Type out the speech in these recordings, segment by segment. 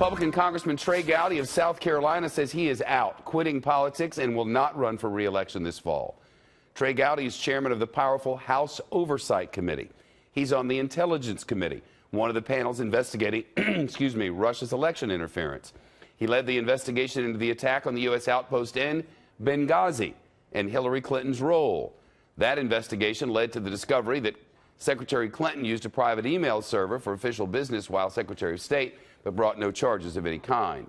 Republican Congressman Trey Gowdy of South Carolina says he is out, quitting politics, and will not run for re-election this fall. Trey Gowdy is chairman of the powerful House Oversight Committee. He's on the Intelligence Committee, one of the panels investigating Russia's election interference. He led the investigation into the attack on the U.S. outpost in Benghazi and Hillary Clinton's role. That investigation led to the discovery that Secretary Clinton used a private email server for official business while Secretary of State, but brought no charges of any kind.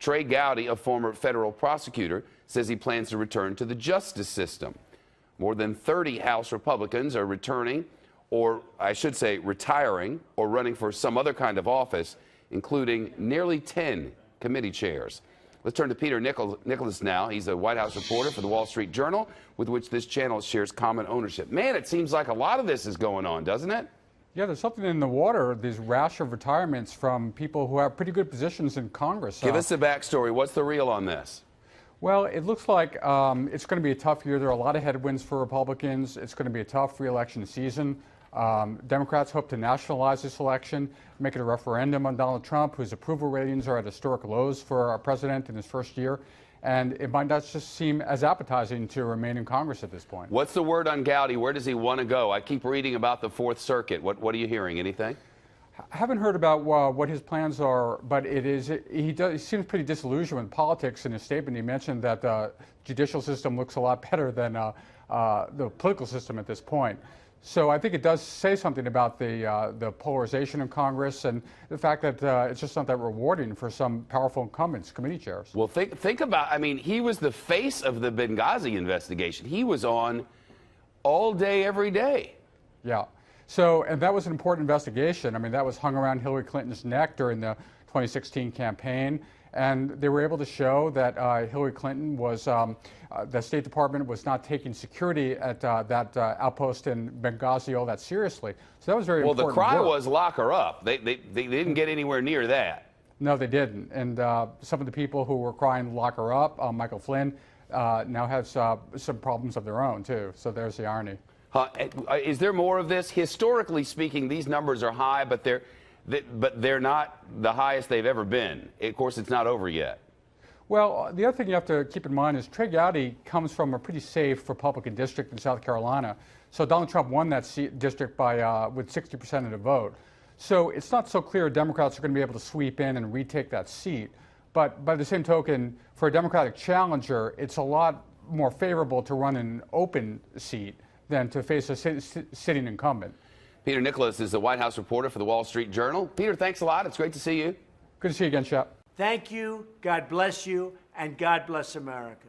Trey Gowdy, a former federal prosecutor, says he plans to return to the justice system. More than 30 House Republicans are returning, or I should say retiring, or running for some other kind of office, including nearly 10 committee chairs. Let's turn to Peter Nicholas now. He's a White House reporter for the Wall Street Journal, with which this channel shares common ownership. Man, it seems like a lot of this is going on, doesn't it? Yeah, there's something in the water, these rash of retirements from people who have pretty good positions in Congress. Give us the backstory. What's the real on this? Well, it looks like it's going to be a tough year. There are a lot of headwinds for Republicans. It's going to be a tough re-election season. Democrats hope to nationalize this election, make it a referendum on Donald Trump, whose approval ratings are at historic lows for our president in his first year. And it might not just seem as appetizing to remain in Congress at this point. What's the word on Gowdy? Where does he want to go? I keep reading about the Fourth Circuit. What are you hearing? Anything? I haven't heard about what his plans are, but he seems pretty disillusioned with politics. In his statement, he mentioned that the judicial system looks a lot better than the political system at this point. So I think it does say something about the polarization in Congress and the fact that it's just not that rewarding for some powerful incumbents, committee chairs. Well, think about, I mean, he was the face of the Benghazi investigation. He was on all day, every day. Yeah. So, and that was an important investigation. I mean, that was hung around Hillary Clinton's neck during the 2016 campaign. And they were able to show that Hillary Clinton was, the State Department was not taking security at that outpost in Benghazi all that seriously. So that was very important. Well, the cry work. was lock her up. They didn't get anywhere near that. No, they didn't. And some of the people who were crying lock her up, Michael Flynn, now has some problems of their own, too. So there's the irony. Is there more of this? Historically speaking, these numbers are high, but they're not the highest they've ever been. Of course, it's not over yet. Well, the other thing you have to keep in mind is Trey Gowdy comes from a pretty safe Republican district in South Carolina. So Donald Trump won that district by with 60% of the vote. So it's not so clear Democrats are going to be able to sweep in and retake that seat. But by the same token, for a Democratic challenger, it's a lot more favorable to run an open seat than to face a sitting incumbent. Peter Nicholas is the White House reporter for the Wall Street Journal. Peter, thanks a lot. It's great to see you. Good to see you again, Shep. Thank you, God bless you, and God bless America.